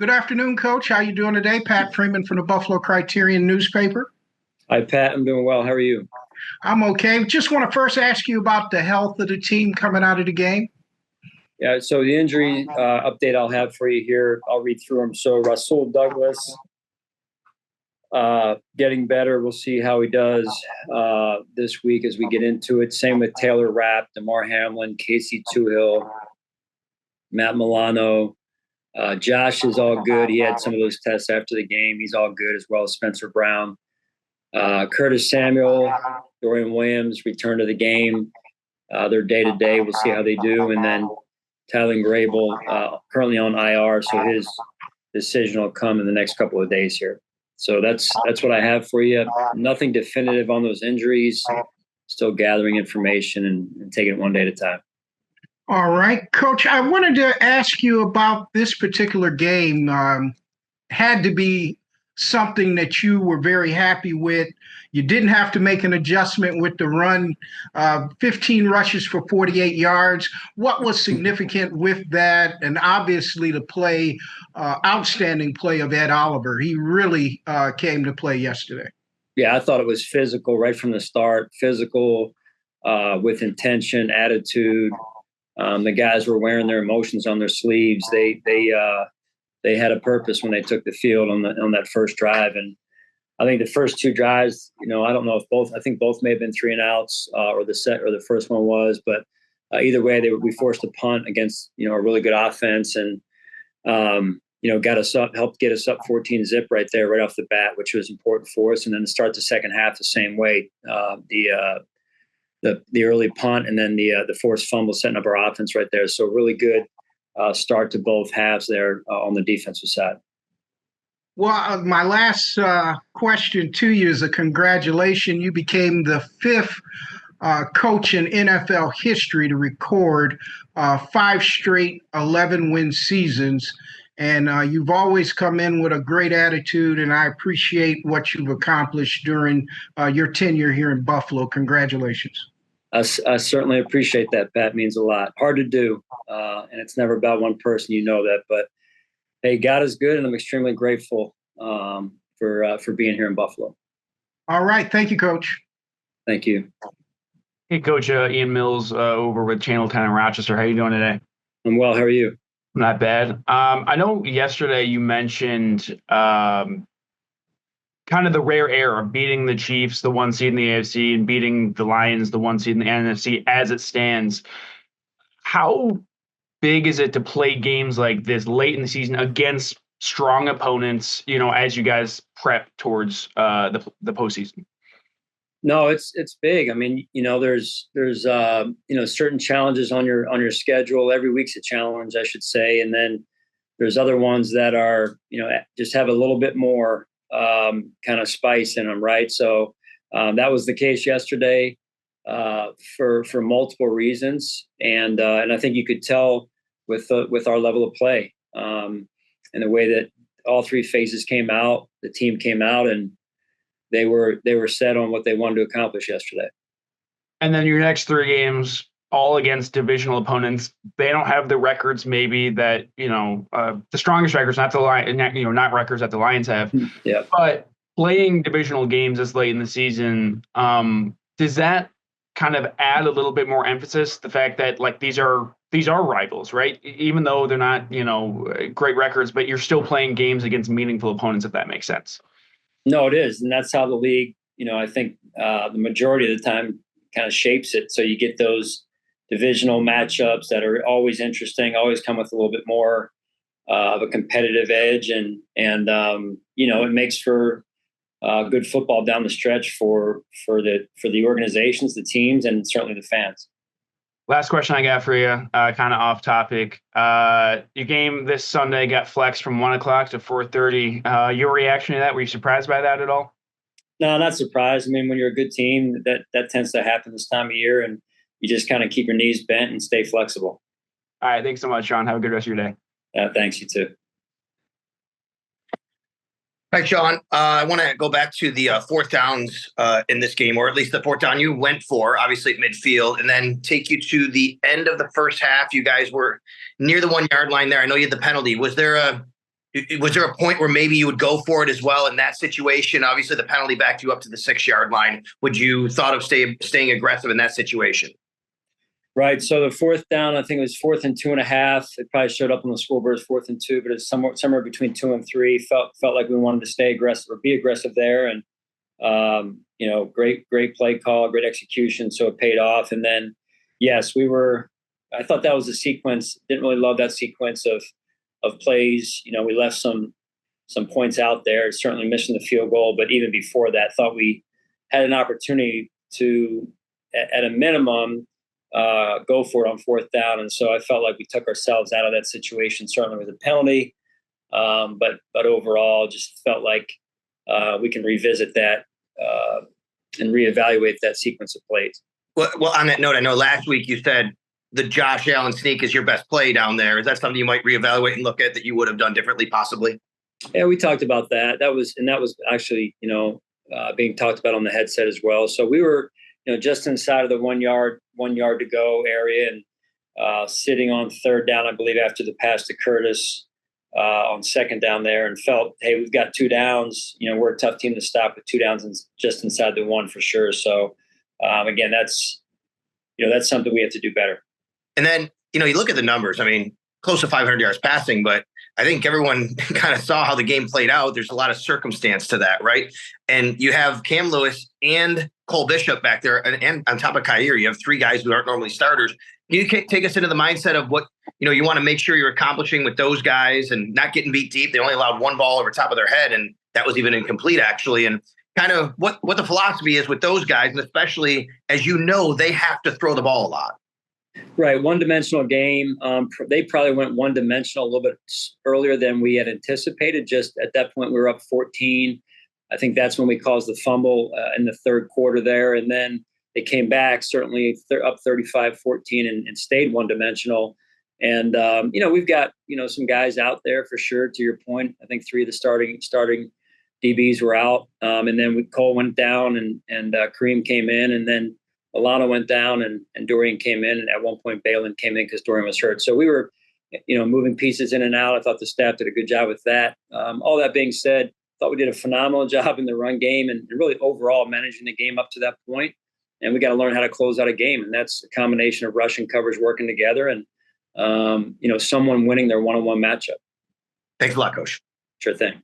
Good afternoon, Coach. How you doing today? Pat Freeman from the Buffalo Criterion newspaper. Hi, Pat. I'm doing well. How are you? I'm okay. Just want to first ask you about the health of the team coming out of the game. Yeah, so the injury update I'll have for you here, I'll read through them. So Rasul Douglas getting better. We'll see how he does this week as we get into it. Same with Taylor Rapp, DeMar Hamlin, Casey Toohill, Matt Milano. Josh is all good. He had some of those tests after the game. He's all good, as well as Spencer Brown. Curtis Samuel, Dorian Williams return to the game. They're day-to-day. We'll see how they do. And then Tyler Grable, currently on IR, so his decision will come in the next couple of days here. So that's what I have for you. Nothing definitive on those injuries. Still gathering information and taking it one day at a time. All right, Coach, I wanted to ask you about this particular game. Had to be something that you were very happy with. You didn't have to make an adjustment with the run, 15 rushes for 48 yards. What was significant with that? And obviously the play, outstanding play of Ed Oliver. He really came to play yesterday. Yeah, I thought it was physical right from the start, physical with intention, attitude. The guys were wearing their emotions on their sleeves. They had a purpose when they took the field on that first drive. And I think the first two drives, I don't know if both. I think both may have been 3 and outs, or the first one was. But either way, we forced a punt against a really good offense, and got us up, helped get us up 14-zip right there, right off the bat, which was important for us. And then to start the second half the same way, the early punt and then the forced fumble setting up our offense right there. So really good start to both halves there on the defensive side. Well, my last question to you is a congratulations. You became the 5th coach in NFL history to record 5 straight 11-win seasons. And you've always come in with a great attitude, and I appreciate what you've accomplished during your tenure here in Buffalo. Congratulations. I certainly appreciate that, Pat. It means a lot. Hard to do, and it's never about one person, that. But, hey, God is good, and I'm extremely grateful for being here in Buffalo. All right. Thank you, Coach. Thank you. Hey, Coach, Ian Mills over with Channel 10 in Rochester. How are you doing today? I'm well. How are you? Not bad. I know yesterday you mentioned kind of the rare air of beating the Chiefs, the 1 seed in the AFC, and beating the Lions, the 1 seed in the NFC as it stands. How big is it to play games like this late in the season against strong opponents, as you guys prep towards the postseason? No, it's big. I mean, there's certain challenges on your schedule. Every week's a challenge, I should say. And then there's other ones that are, just have a little bit more kind of spice in them, right? So that was the case yesterday for multiple reasons, and I think you could tell with our level of play and the way that all 3 phases came out, the team came out, and they were set on what they wanted to accomplish yesterday. And then your next 3 games, all against divisional opponents. They don't have the records maybe that, the strongest records, not not records that the Lions have. Yeah. But playing divisional games this late in the season, does that kind of add a little bit more emphasis? The fact that these are rivals, right? Even though they're not, great records, but you're still playing games against meaningful opponents, if that makes sense. No, it is. And that's how the league, I think the majority of the time kind of shapes it. So you get those divisional matchups that are always interesting, always come with a little bit more of a competitive edge, and it makes for good football down the stretch for the organizations, the teams, and certainly the fans. Last question I got for you, kind of off topic. Your game this Sunday got flexed from 1 o'clock to 4:30. Your reaction to that? Were you surprised by that at all? No, not surprised. I mean, when you're a good team, that tends to happen this time of year, and you just kind of keep your knees bent and stay flexible. All right. Thanks so much, Sean. Have a good rest of your day. Thanks. You too. Hi, Sean. I want to go back to the 4th downs in this game, or at least the 4th down you went for, obviously at midfield, and then take you to the end of the first half. You guys were near the 1 yard line there. I know you had the penalty. Was there Was there a point where maybe you would go for it as well in that situation? Obviously, the penalty backed you up to the 6-yard line. Would you thought of staying aggressive in that situation? Right. So the fourth down, I think it was 4th and 2.5. It probably showed up on the scoreboard as 4th and 2, but it's somewhere between 2 and 3. Felt like we wanted to stay aggressive or be aggressive there, and great play call, great execution. So it paid off. And then, yes, I thought that was a sequence. Didn't really love that sequence of plays. We left some points out there. Certainly missing the field goal, but even before that, thought we had an opportunity to, at a minimum, go for it on 4th down. And so I felt like we took ourselves out of that situation, certainly with a penalty. But overall, just felt like we can revisit that and reevaluate that sequence of plays. Well, on that note, I know last week you said the Josh Allen sneak is your best play down there. Is that something you might reevaluate and look at that you would have done differently, possibly? Yeah, we talked about that. That was actually, being talked about on the headset as well. So we were, just inside of the 1 yard to go area, and sitting on 3rd down, I believe, after the pass to Curtis on 2nd down there, and felt, hey, we've got 2 downs. We're a tough team to stop with 2 downs and just inside the 1 for sure. So again, that's something we have to do better. And then, you look at the numbers. I mean, close to 500 yards passing, but I think everyone kind of saw how the game played out. There's a lot of circumstance to that, right? And you have Cam Lewis and Cole Bishop back there, and on top of Kyer, you have 3 guys who aren't normally starters. Can you take us into the mindset of what, you want to make sure you're accomplishing with those guys and not getting beat deep? They only allowed 1 ball over top of their head, and that was even incomplete, actually. And kind of what the philosophy is with those guys, and especially as they have to throw the ball a lot. Right. One-dimensional game. They probably went one-dimensional a little bit earlier than we had anticipated. Just at that point, we were up 14. I think that's when we caused the fumble in the 3rd quarter there. And then they came back, certainly up 35-14 and stayed one-dimensional. And, we've got, some guys out there for sure, to your point. I think 3 of the starting DBs were out. And then Cole went down and Kareem came in, and then Alana went down and Dorian came in. And at one point, Balin came in because Dorian was hurt. So we were, moving pieces in and out. I thought the staff did a good job with that. All that being said, I thought we did a phenomenal job in the run game and really overall managing the game up to that point. And we got to learn how to close out a game. And that's a combination of rush and coverage working together and, someone winning their one-on-one matchup. Thanks a lot, Coach. Sure thing.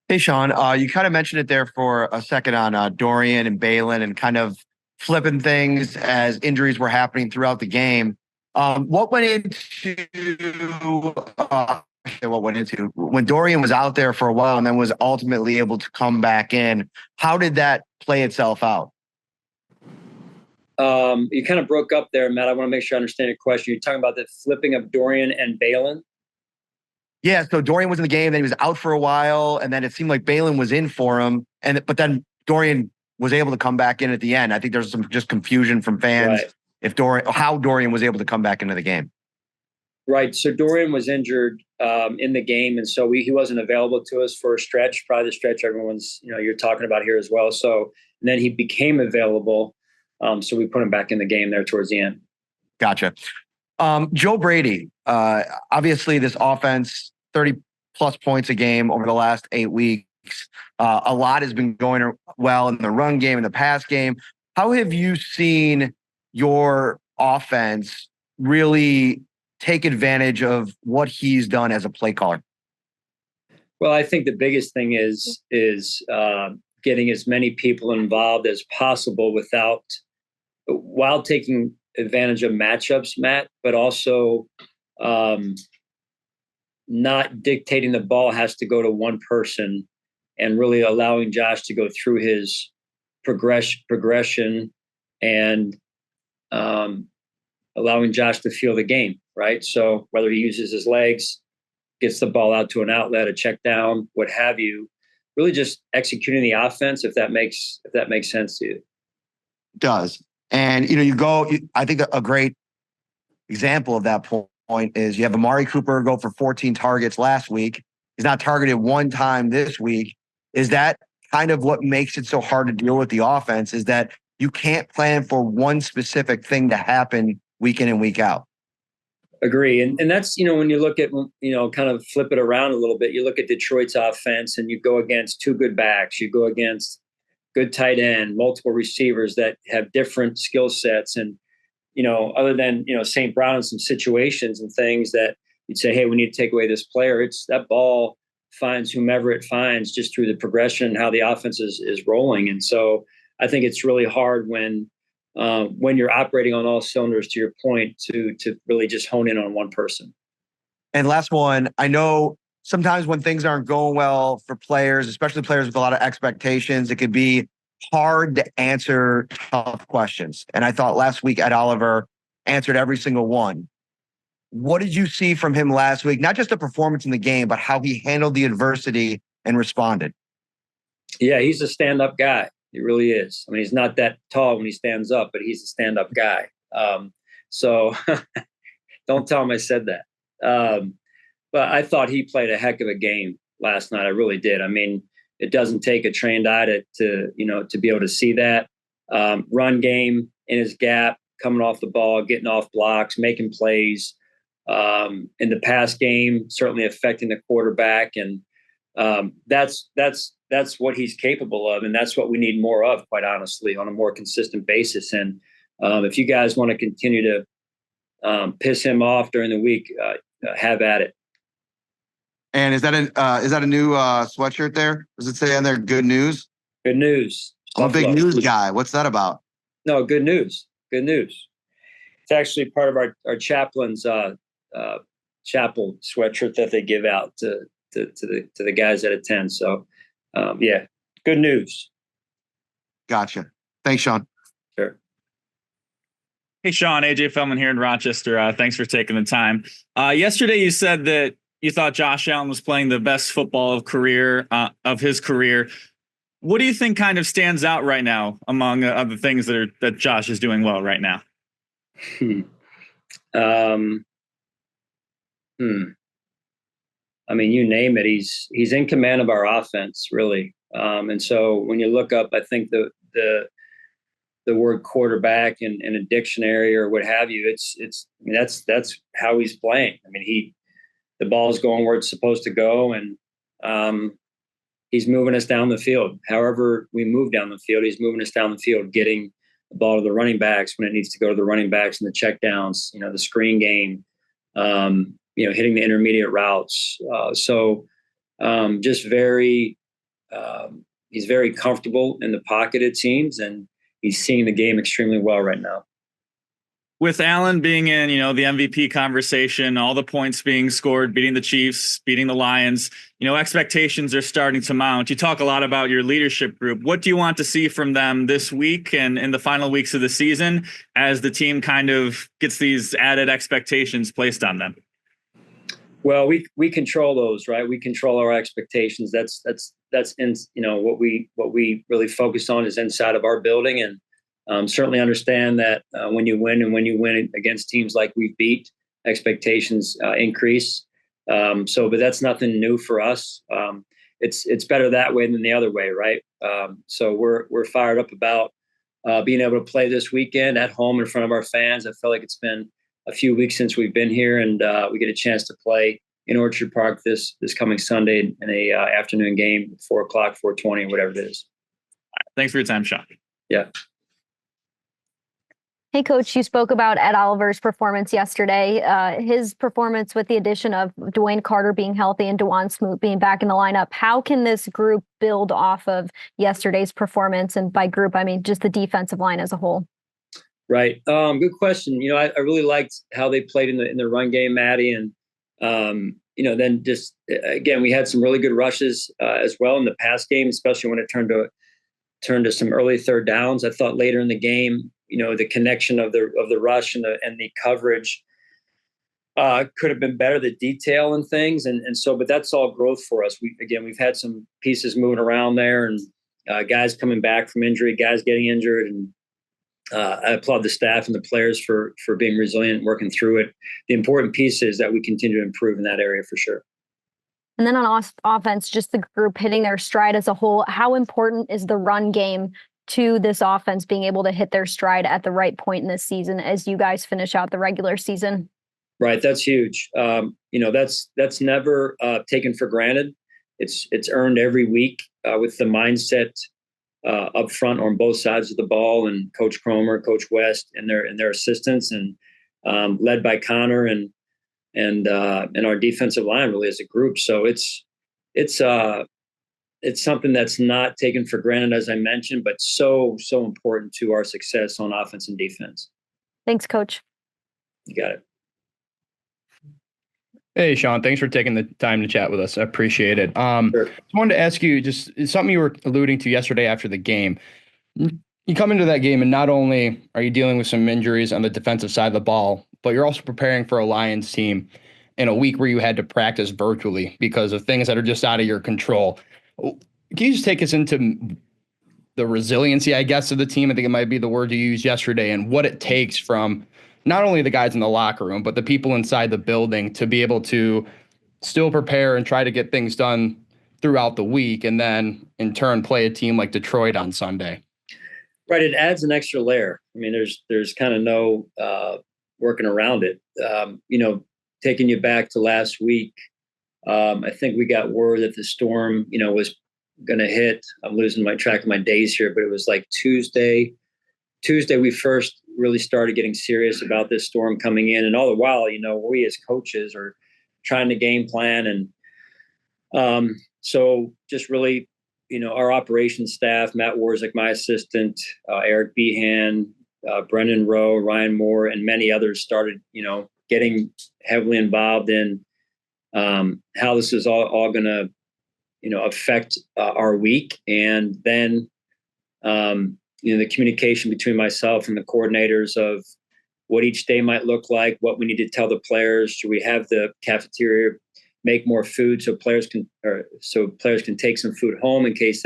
Hey, Sean, you kind of mentioned it there for a second on Dorian and Balin and kind of flipping things as injuries were happening throughout the game. What went into when Dorian was out there for a while and then was ultimately able to come back in? How did that play itself out? You kind of broke up there, Matt. I want to make sure I understand your question. You're talking about the flipping of Dorian and Balin? Yeah, so Dorian was in the game, then he was out for a while, and then it seemed like Balin was in for him, but then Dorian was able to come back in at the end. I think there's some just confusion from fans how Dorian was able to come back into the game. Right. So Dorian was injured in the game, and so he wasn't available to us for a stretch, probably the stretch everyone's you're talking about here as well. So and then he became available, so we put him back in the game there towards the end. Gotcha. Joe Brady, obviously this offense, 30 plus points a game over the last 8 weeks. A lot has been going well in the run game and the pass game. How have you seen your offense really take advantage of what he's done as a play caller? Well, I think the biggest thing is getting as many people involved as possible while taking advantage of matchups, Matt, but also not dictating the ball has to go to one person and really allowing Josh to go through his progression and allowing Josh to feel the game, right? So whether he uses his legs, gets the ball out to an outlet, a check down, what have you, really just executing the offense, if that makes sense to you. It does. And, I think a great example of that point is you have Amari Cooper go for 14 targets last week. He's not targeted one time this week. Is that kind of what makes it so hard to deal with the offense, is that you can't plan for one specific thing to happen week in and week out? Agree. And that's, when you look at, kind of flip it around a little bit, you look at Detroit's offense and you go against two good backs, you go against good tight end, multiple receivers that have different skill sets. And, other than, St. Brown in some situations and things that you'd say, hey, we need to take away this player. It's that ball finds whomever it finds just through the progression and how the offense is rolling. And so I think it's really hard when you're operating on all cylinders, to your point, to really just hone in on one person. And last one, I know sometimes when things aren't going well for players, especially players with a lot of expectations, it could be hard to answer tough questions. And I thought last week Ed Oliver answered every single one. What did you see from him last week? Not just the performance in the game, but how he handled the adversity and responded. Yeah, he's a stand-up guy. He really is. I mean, he's not that tall when he stands up, but he's a stand-up guy. So don't tell him I said that. But I thought he played a heck of a game last night. I really did. I mean, it doesn't take a trained eye to be able to see that. Run game in his gap, coming off the ball, getting off blocks, making plays. In the pass game, certainly affecting the quarterback. And that's what he's capable of. And that's what we need more of, quite honestly, on a more consistent basis. And if you guys want to continue to piss him off during the week, have at it. And is that a new sweatshirt there? Does it say on there, good news? Good news. I'm a big news guy. What's that about? No, good news. Good news. It's actually part of our chaplain's chapel sweatshirt that they give out to the guys that attend. So, yeah, good news. Gotcha. Thanks, Sean. Sure. Hey, Sean, AJ Feldman here in Rochester. Thanks for taking the time. Yesterday, you said that you thought Josh Allen was playing the best football of his career. What do you think kind of stands out right now among other things that Josh is doing well right now? I mean, you name it. He's in command of our offense, really. And so when you look up, I think the word quarterback in a dictionary or what have you, that's how he's playing. I mean, the ball is going where it's supposed to go, and he's moving us down the field. However we move down the field, he's moving us down the field, getting the ball to the running backs when it needs to go to the running backs and the checkdowns, the screen game, hitting the intermediate routes. Just he's very comfortable in the pocket, it seems, and he's seeing the game extremely well right now. With Allen being in, the MVP conversation, all the points being scored, beating the Chiefs, beating the Lions, expectations are starting to mount. You talk a lot about your leadership group. What do you want to see from them this week and in the final weeks of the season as the team kind of gets these added expectations placed on them? Well, we control those, right? We control our expectations. That's in, what we really focus on is inside of our building, and certainly understand that when you win against teams like we've beat, expectations increase. But that's nothing new for us. It's better that way than the other way, right? So we're fired up about being able to play this weekend at home in front of our fans. I feel like it's been a few weeks since we've been here, and we get a chance to play in Orchard Park this coming Sunday in a afternoon game, 4:00, 4:20, whatever it is. Thanks for your time, Sean. Yeah. Hey, Coach, you spoke about Ed Oliver's performance yesterday. His performance with the addition of Dwayne Carter being healthy and DeJuan Smoot being back in the lineup. How can this group build off of yesterday's performance? And by group, I mean just the defensive line as a whole. Right. Good question. I really liked how they played in the run game, Maddie. And, then just, again, we had some really good rushes as well in the pass game, especially when it turned to some early third downs. I thought later in the game, the connection of the rush and the coverage could have been better, the detail and things. But that's all growth for us. We've had some pieces moving around there, and guys coming back from injury, guys getting injured. And I applaud the staff and the players for being resilient, working through it. The important piece is that we continue to improve in that area for sure. And then on offense, just the group hitting their stride as a whole, how important is the run game to this offense being able to hit their stride at the right point in this season as you guys finish out the regular season? Right. That's huge. That's never taken for granted. It's earned every week with the mindset up front on both sides of the ball, and Coach Cromer, Coach West, and their assistants, and led by Connor and our defensive line really as a group. So it's something that's not taken for granted, as I mentioned, but so important to our success on offense and defense. Thanks, Coach. You got it. Hey, Sean, thanks for taking the time to chat with us. I appreciate it. Sure. Just wanted to ask you just something you were alluding to yesterday after the game. You come into that game and not only are you dealing with some injuries on the defensive side of the ball, but you're also preparing for a Lions team in a week where you had to practice virtually because of things that are just out of your control. Can you just take us into the resiliency, I guess, of the team? I think it might be the word you used yesterday, and what it takes from not only the guys in the locker room, but the people inside the building to be able to still prepare and try to get things done throughout the week, and then in turn play a team like Detroit on Sunday. Right. It adds an extra layer. I mean, there's kind of no working around it. Taking you back to last week, I think we got word that the storm, was going to hit. I'm losing my track of my days here, but it was like Tuesday we first really started getting serious about this storm coming in, and all the while, we as coaches are trying to game plan, and so just really, our operations staff, Matt Warzik, my assistant, Eric Behan, Brendan Rowe, Ryan Moore, and many others started, getting heavily involved in how this is all going to, affect our week, and then the communication between myself and the coordinators of what each day might look like, what we need to tell the players. Should we have the cafeteria make more food so players can take some food home in case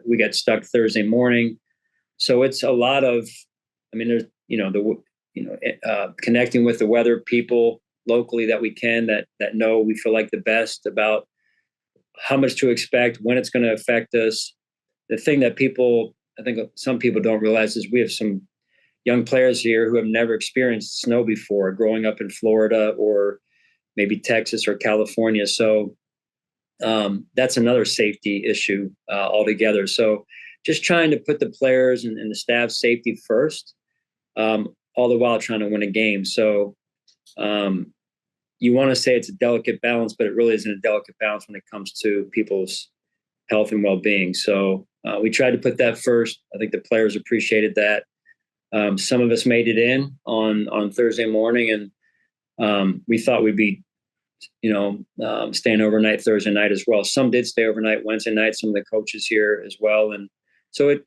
we get stuck Thursday morning? So it's a lot of, there's, connecting with the weather people locally that we can, that know we feel like the best about how much to expect, when it's going to affect us. The thing that I think some people don't realize is we have some young players here who have never experienced snow before, growing up in Florida or maybe Texas or California. So that's another safety issue altogether. So just trying to put the players and the staff's safety first, all the while trying to win a game. So you want to say it's a delicate balance, but it really isn't a delicate balance when it comes to people's health and well-being. So we tried to put that first. I think the players appreciated that. Some of us made it in on Thursday morning, and we thought we'd be, staying overnight Thursday night as well. Some did stay overnight Wednesday night. Some of the coaches here as well, and so it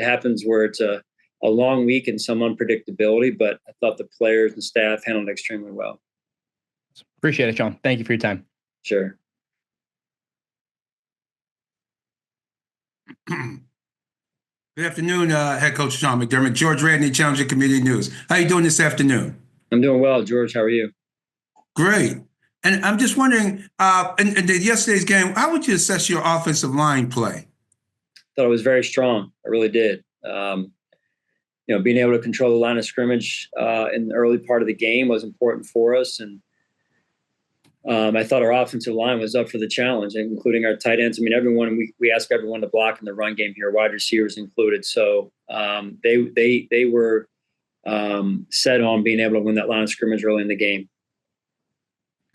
happens where it's a long week and some unpredictability. But I thought the players and staff handled it extremely well. Appreciate it, Sean. Thank you for your time. Sure. Good afternoon, Head Coach Sean McDermott. George Radney, Challenger Community News. How you doing this afternoon? I'm doing well, George. How are you? Great. And I'm just wondering, in yesterday's game, how would you assess your offensive line play? Thought it was very strong. I really did. Being able to control the line of scrimmage in the early part of the game was important for us, and I thought our offensive line was up for the challenge, including our tight ends. Everyone, we ask everyone to block in the run game here, wide receivers included. So they were set on being able to win that line of scrimmage early in the game.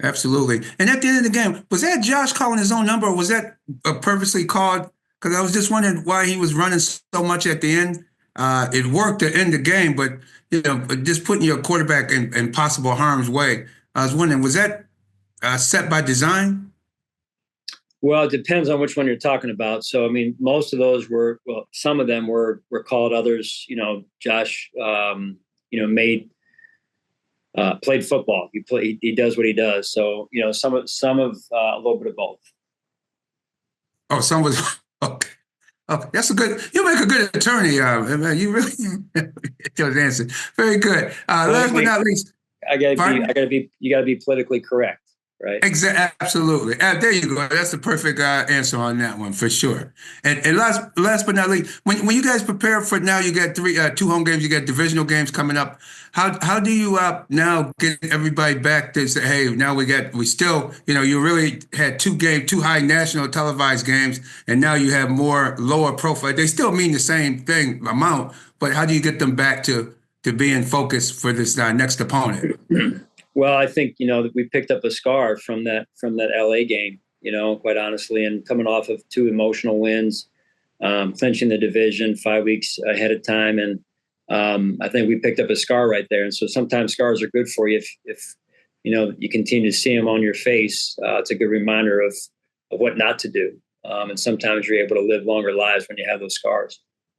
Absolutely. And at the end of the game, was that Josh calling his own number, or was that purposely called? Because I was just wondering why he was running so much at the end. It worked to end the game, but just putting your quarterback in possible harm's way. I was wondering, was that set by design? Well, it depends on which one you're talking about. So, most of those some of them were called. Others, Josh, played football. He does what he does. So, some of a little bit of both. Oh, some was okay. Okay, that's you make a good attorney. You really your answer. Very good. Last but not least, you gotta be politically correct. right? Absolutely. There you go. That's the perfect answer on that one for sure. And last but not least, when you guys prepare for now, you got two home games, you got divisional games coming up. How do you now get everybody back to say, hey, now we still, you really had two high national televised games, and now you have more lower profile. They still mean the same thing amount, but how do you get them back to being focused for this next opponent? Well, I think, that we picked up a scar from that LA game, quite honestly, and coming off of two emotional wins, clinching the division 5 weeks ahead of time. And I think we picked up a scar right there. And so sometimes scars are good for you if you continue to see them on your face. It's a good reminder of what not to do. And sometimes you're able to live longer lives when you have those scars.